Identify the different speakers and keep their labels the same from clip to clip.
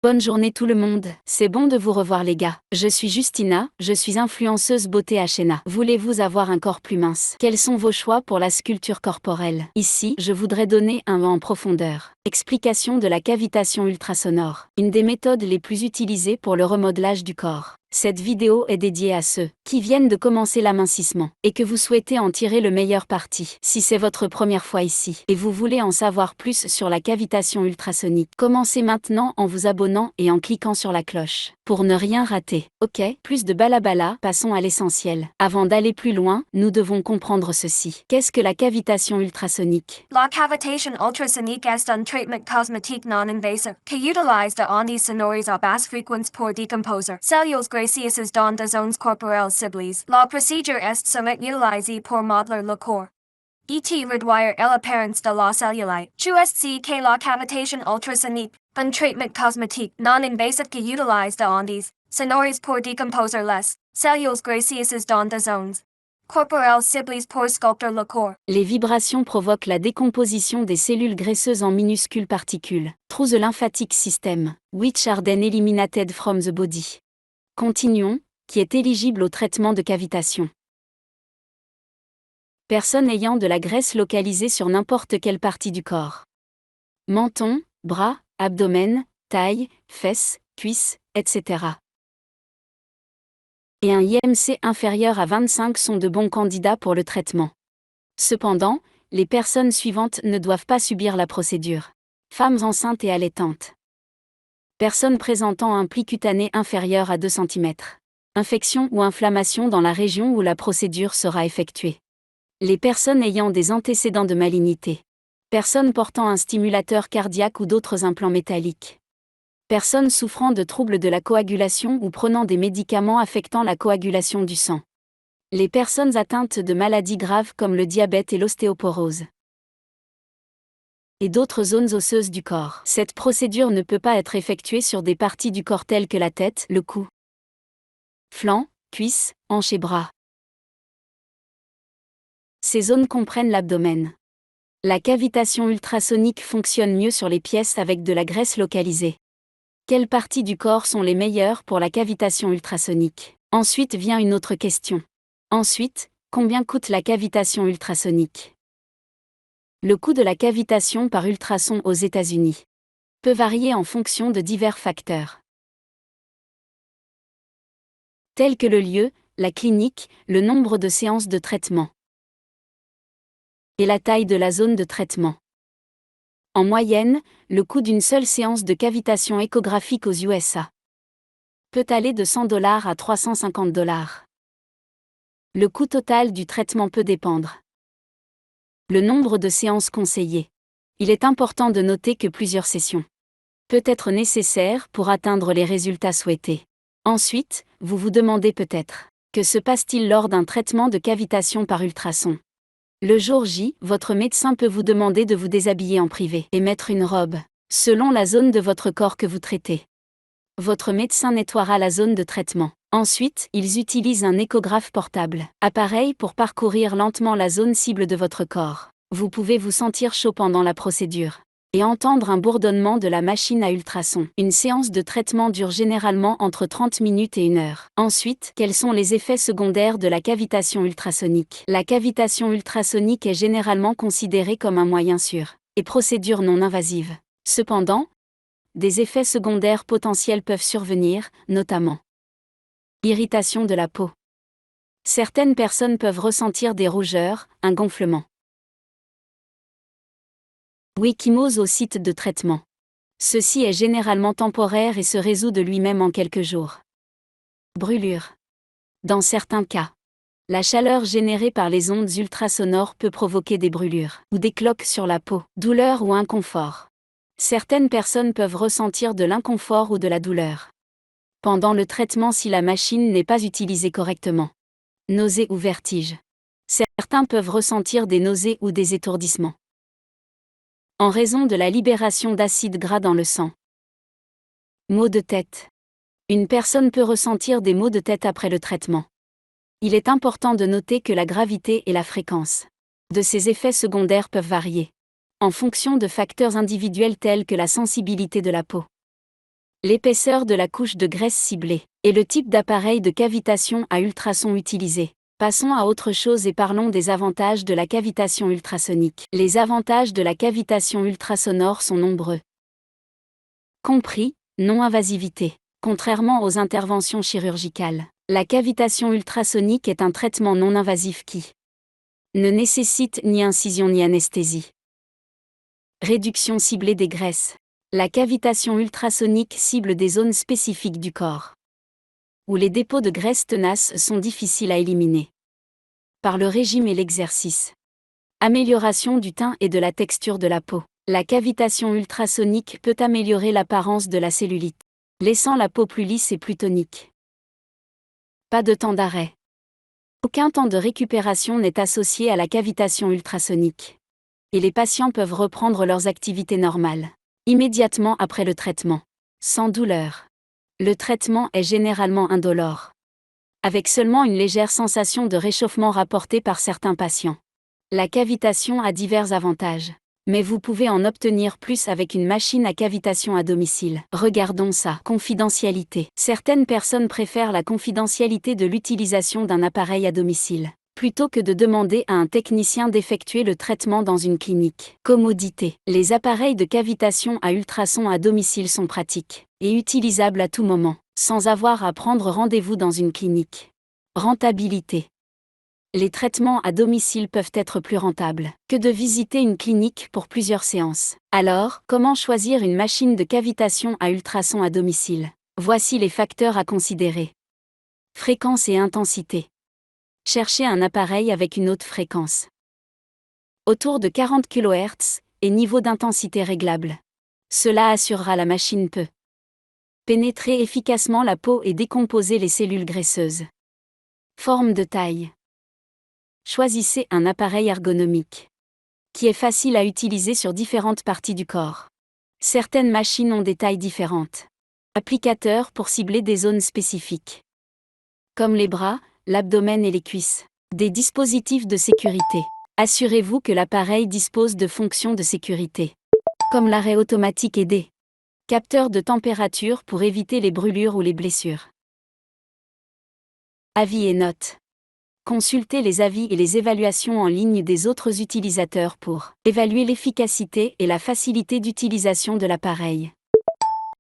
Speaker 1: Bonne journée tout le monde, c'est bon de vous revoir les gars. Je suis Justina, je suis influenceuse beauté à Shena. Voulez-vous avoir un corps plus mince? Quels sont vos choix pour la sculpture corporelle? Ici, je voudrais donner un en profondeur. Explication de la cavitation ultrasonore. Une des méthodes les plus utilisées pour le remodelage du corps. Cette vidéo est dédiée à ceux qui viennent de commencer l'amincissement et que vous souhaitez en tirer le meilleur parti. Si c'est votre première fois ici et vous voulez en savoir plus sur la cavitation ultrasonique, commencez maintenant en vous abonnant et en cliquant sur la cloche pour ne rien rater. Ok, plus de balabala, passons à l'essentiel. Avant d'aller plus loin, nous devons comprendre ceci. Qu'est-ce que la cavitation ultrasonique?
Speaker 2: La cavitation ultrasonique est un traitement cosmétique non-invasive qui utilise des ondes sonores à basse fréquence pour décomposer cellules gracieuses dans des zones corporelles ciblées. La procédure est souvent utilisée pour modeler le corps. Et réduire l'apparence de la cellulite. Tu sais que la cavitation ultrasonique, un traitement cosmétique non-invasif qui utilise des ondes sonores pour décomposer les cellules gracieuses dans des zones corporelles ciblées pour sculpter le corps.
Speaker 1: Les vibrations provoquent la décomposition des cellules graisseuses en minuscules particules, through the lymphatic system, which are then eliminated from the body. Continuons, qui est éligible au traitement de cavitation. Personne ayant de la graisse localisée sur n'importe quelle partie du corps. Menton, bras, abdomen, taille, fesses, cuisses, etc. Et un IMC inférieur à 25 sont de bons candidats pour le traitement. Cependant, les personnes suivantes ne doivent pas subir la procédure. Femmes enceintes et allaitantes. Personnes présentant un pli cutané inférieur à 2 cm. Infection ou inflammation dans la région où la procédure sera effectuée. Les personnes ayant des antécédents de malignité. Personnes portant un stimulateur cardiaque ou d'autres implants métalliques. Personnes souffrant de troubles de la coagulation ou prenant des médicaments affectant la coagulation du sang. Les personnes atteintes de maladies graves comme le diabète et l'ostéoporose. Et d'autres zones osseuses du corps. Cette procédure ne peut pas être effectuée sur des parties du corps telles que la tête, le cou, flancs, cuisses, hanches et bras. Ces zones comprennent l'abdomen. La cavitation ultrasonique fonctionne mieux sur les pièces avec de la graisse localisée. Quelles parties du corps sont les meilleures pour la cavitation ultrasonique? Ensuite vient une autre question. Ensuite, combien coûte la cavitation ultrasonique? Le coût de la cavitation par ultrason aux États-Unis peut varier en fonction de divers facteurs, tels que le lieu, la clinique, le nombre de séances de traitement et la taille de la zone de traitement. En moyenne, le coût d'une seule séance de cavitation échographique aux USA peut aller de $100 à $350. Le coût total du traitement peut dépendre. Le nombre de séances conseillées. Il est important de noter que plusieurs sessions peut être nécessaire pour atteindre les résultats souhaités. Ensuite, vous vous demandez peut-être, que se passe-t-il lors d'un traitement de cavitation par ultrason? Le jour J, votre médecin peut vous demander de vous déshabiller en privé et mettre une robe, selon la zone de votre corps que vous traitez. Votre médecin nettoiera la zone de traitement. Ensuite, ils utilisent un échographe portable, appareil pour parcourir lentement la zone cible de votre corps. Vous pouvez vous sentir chaud pendant la procédure et entendre un bourdonnement de la machine à ultrason. Une séance de traitement dure généralement entre 30 minutes et 1 heure. Ensuite, quels sont les effets secondaires de la cavitation ultrasonique? La cavitation ultrasonique est généralement considérée comme un moyen sûr et procédure non invasive. Cependant, des effets secondaires potentiels peuvent survenir, notamment irritation de la peau. Certaines personnes peuvent ressentir des rougeurs, un gonflement ou échymose au site de traitement. Ceci est généralement temporaire et se résout de lui-même en quelques jours. Brûlure. Dans certains cas, la chaleur générée par les ondes ultrasonores peut provoquer des brûlures ou des cloques sur la peau, douleur ou inconfort. Certaines personnes peuvent ressentir de l'inconfort ou de la douleur pendant le traitement si la machine n'est pas utilisée correctement. Nausées ou vertiges. Certains peuvent ressentir des nausées ou des étourdissements en raison de la libération d'acides gras dans le sang. Maux de tête. Une personne peut ressentir des maux de tête après le traitement. Il est important de noter que la gravité et la fréquence de ces effets secondaires peuvent varier en fonction de facteurs individuels tels que la sensibilité de la peau, l'épaisseur de la couche de graisse ciblée, et le type d'appareil de cavitation à ultrasons utilisé. Passons à autre chose et parlons des avantages de la cavitation ultrasonique. Les avantages de la cavitation ultrasonore sont nombreux. Compris, non-invasivité. Contrairement aux interventions chirurgicales, la cavitation ultrasonique est un traitement non-invasif qui ne nécessite ni incision ni anesthésie. Réduction ciblée des graisses. La cavitation ultrasonique cible des zones spécifiques du corps où les dépôts de graisse tenaces sont difficiles à éliminer. Par le régime et l'exercice. Amélioration du teint et de la texture de la peau. La cavitation ultrasonique peut améliorer l'apparence de la cellulite, laissant la peau plus lisse et plus tonique. Pas de temps d'arrêt. Aucun temps de récupération n'est associé à la cavitation ultrasonique. Et les patients peuvent reprendre leurs activités normales immédiatement après le traitement, sans douleur. Le traitement est généralement indolore, avec seulement une légère sensation de réchauffement rapportée par certains patients. La cavitation a divers avantages, mais vous pouvez en obtenir plus avec une machine à cavitation à domicile. Regardons sa confidentialité. Certaines personnes préfèrent la confidentialité de l'utilisation d'un appareil à domicile, plutôt que de demander à un technicien d'effectuer le traitement dans une clinique. Commodité. Les appareils de cavitation à ultrasons à domicile sont pratiques et utilisables à tout moment, sans avoir à prendre rendez-vous dans une clinique. Rentabilité. Les traitements à domicile peuvent être plus rentables que de visiter une clinique pour plusieurs séances. Alors, comment choisir une machine de cavitation à ultrasons à domicile? Voici les facteurs à considérer. Fréquence et intensité. Cherchez un appareil avec une haute fréquence, autour de 40 kHz, et niveau d'intensité réglable. Cela assurera la machine peut pénétrer efficacement la peau et décomposer les cellules graisseuses. Forme de taille. Choisissez un appareil ergonomique qui est facile à utiliser sur différentes parties du corps. Certaines machines ont des tailles différentes. Applicateurs pour cibler des zones spécifiques, comme les bras, l'abdomen et les cuisses. Des dispositifs de sécurité. Assurez-vous que l'appareil dispose de fonctions de sécurité, comme l'arrêt automatique et des capteurs de température pour éviter les brûlures ou les blessures. Avis et notes. Consultez les avis et les évaluations en ligne des autres utilisateurs pour évaluer l'efficacité et la facilité d'utilisation de l'appareil.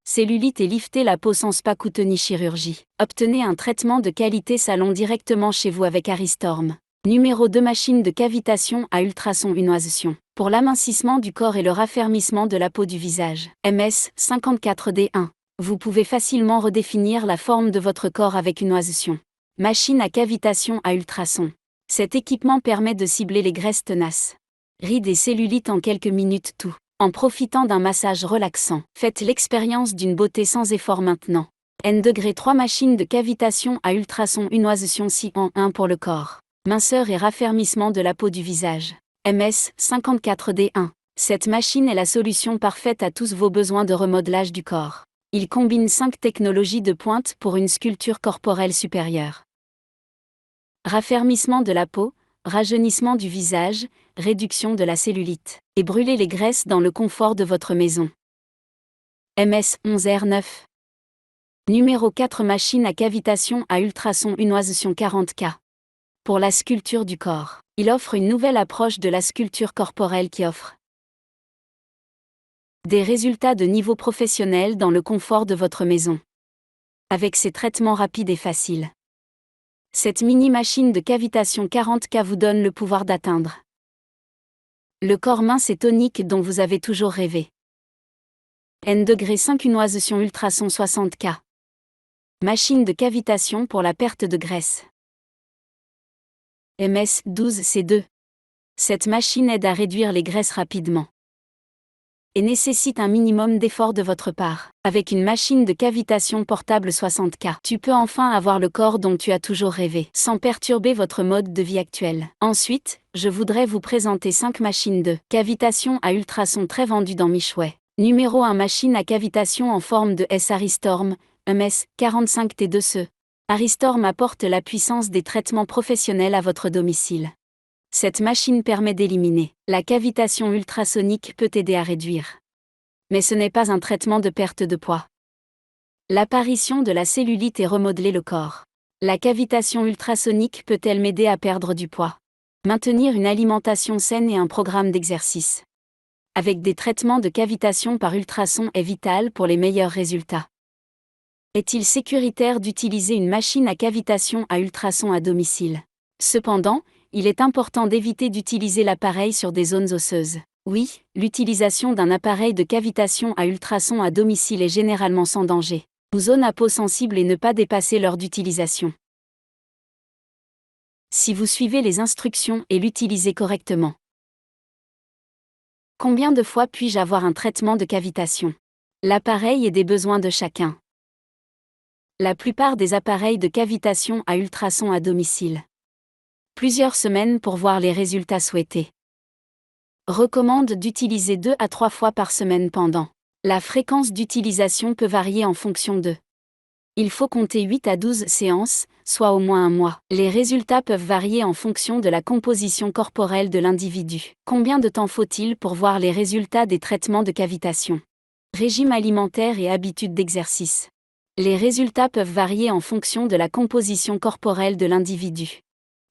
Speaker 1: Cellulite et lifter la peau sans spa coûteux ni chirurgie. Obtenez un traitement de qualité salon directement chez vous avec Aristorm. Numéro 2 machine de cavitation à ultrasons Unoisation. Pour l'amincissement du corps et le raffermissement de la peau du visage. MS54D1. Vous pouvez facilement redéfinir la forme de votre corps avec Unoisation. Machine à cavitation à ultrasons. Cet équipement permet de cibler les graisses tenaces, rides et cellulites en quelques minutes tout, en profitant d'un massage relaxant. Faites l'expérience d'une beauté sans effort maintenant. N-3 machine de cavitation à ultrasons Unoisation si en 1 pour le corps. Minceur et raffermissement de la peau du visage. MS54D1. Cette machine est la solution parfaite à tous vos besoins de remodelage du corps. Il combine 5 technologies de pointe pour une sculpture corporelle supérieure. Raffermissement de la peau, rajeunissement du visage, réduction de la cellulite, et brûler les graisses dans le confort de votre maison. MS11R9. Numéro 4 machine à cavitation à ultrasons Unoisation 40K. Pour la sculpture du corps. Il offre une nouvelle approche de la sculpture corporelle qui offre des résultats de niveau professionnel dans le confort de votre maison. Avec ses traitements rapides et faciles. Cette mini-machine de cavitation 40K vous donne le pouvoir d'atteindre le corps mince et tonique dont vous avez toujours rêvé. N-5 Unoisation ultrasons 60K. Machine de cavitation pour la perte de graisse. MS12C2. Cette machine aide à réduire les graisses rapidement et nécessite un minimum d'effort de votre part. Avec une machine de cavitation portable 60K, tu peux enfin avoir le corps dont tu as toujours rêvé, sans perturber votre mode de vie actuel. Ensuite, je voudrais vous présenter 5 machines de cavitation à ultrasons très vendues dans Michway. Numéro 1 machine à cavitation en forme de S Aristorm, MS45T2C. Aristorm apporte la puissance des traitements professionnels à votre domicile. Cette machine permet d'éliminer. La cavitation ultrasonique peut aider à réduire. Mais ce n'est pas un traitement de perte de poids. L'apparition de la cellulite et remodeler le corps. La cavitation ultrasonique peut-elle m'aider à perdre du poids? Maintenir une alimentation saine et un programme d'exercice. Avec des traitements de cavitation par ultrason est vital pour les meilleurs résultats. Est-il sécuritaire d'utiliser une machine à cavitation à ultrasons à domicile? Cependant, il est important d'éviter d'utiliser l'appareil sur des zones osseuses. Oui, l'utilisation d'un appareil de cavitation à ultrasons à domicile est généralement sans danger. Ou zones à peau sensible et ne pas dépasser l'heure d'utilisation. Si vous suivez les instructions et l'utilisez correctement. Combien de fois puis-je avoir un traitement de cavitation? L'appareil et des besoins de chacun. La plupart des appareils de cavitation à ultrasons à domicile. Plusieurs semaines pour voir les résultats souhaités. Recommande d'utiliser 2 à 3 fois par semaine pendant. La fréquence d'utilisation peut varier en fonction de. Il faut compter 8 à 12 séances, soit au moins un mois. Les résultats peuvent varier en fonction de la composition corporelle de l'individu. Combien de temps faut-il pour voir les résultats des traitements de cavitation? Régime alimentaire et habitudes d'exercice. Les résultats peuvent varier en fonction de la composition corporelle de l'individu.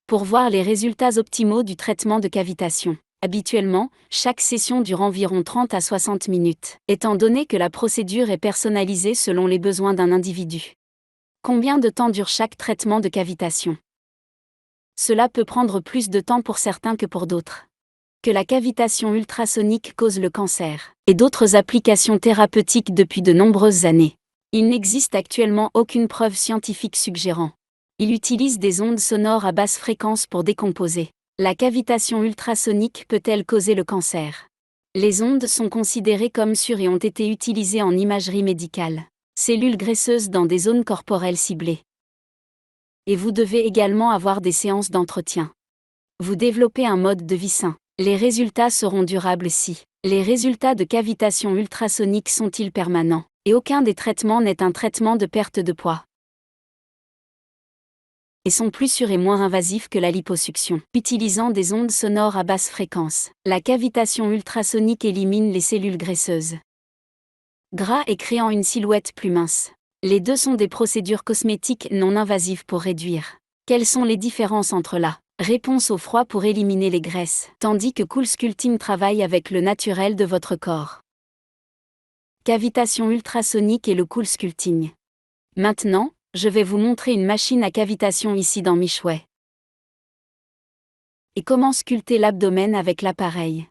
Speaker 1: Pour voir les résultats optimaux du traitement de cavitation, habituellement, chaque session dure environ 30 à 60 minutes, étant donné que la procédure est personnalisée selon les besoins d'un individu. Combien de temps dure chaque traitement de cavitation? Cela peut prendre plus de temps pour certains que pour d'autres. Que la cavitation ultrasonique cause le cancer, et d'autres applications thérapeutiques depuis de nombreuses années. Il n'existe actuellement aucune preuve scientifique suggérant. Il utilise des ondes sonores à basse fréquence pour décomposer. La cavitation ultrasonique peut-elle causer le cancer? Les ondes sont considérées comme sûres et ont été utilisées en imagerie médicale. Cellules graisseuses dans des zones corporelles ciblées. Et vous devez également avoir des séances d'entretien. Vous développez un mode de vie sain. Les résultats seront durables si les résultats de cavitation ultrasonique sont-ils permanents, et aucun des traitements n'est un traitement de perte de poids. Et sont plus sûrs et moins invasifs que la liposuction. Utilisant des ondes sonores à basse fréquence, la cavitation ultrasonique élimine les cellules graisseuses. Gras et créant une silhouette plus mince. Les deux sont des procédures cosmétiques non invasives pour réduire. Quelles sont les différences entre la réponse au froid pour éliminer les graisses, tandis que CoolSculpting travaille avec le naturel de votre corps? Cavitation ultrasonique et le CoolSculpting. Maintenant, je vais vous montrer une machine à cavitation ici dans Michway. Et comment sculpter l'abdomen avec l'appareil.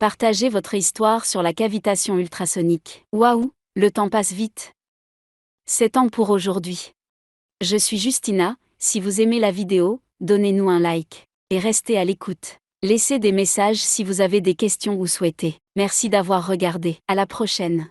Speaker 1: Partagez votre histoire sur la cavitation ultrasonique. Waouh, le temps passe vite. C'est temps pour aujourd'hui. Je suis Justina, si vous aimez la vidéo, donnez-nous un like. Et restez à l'écoute. Laissez des messages si vous avez des questions ou souhaitez. Merci d'avoir regardé. À la prochaine.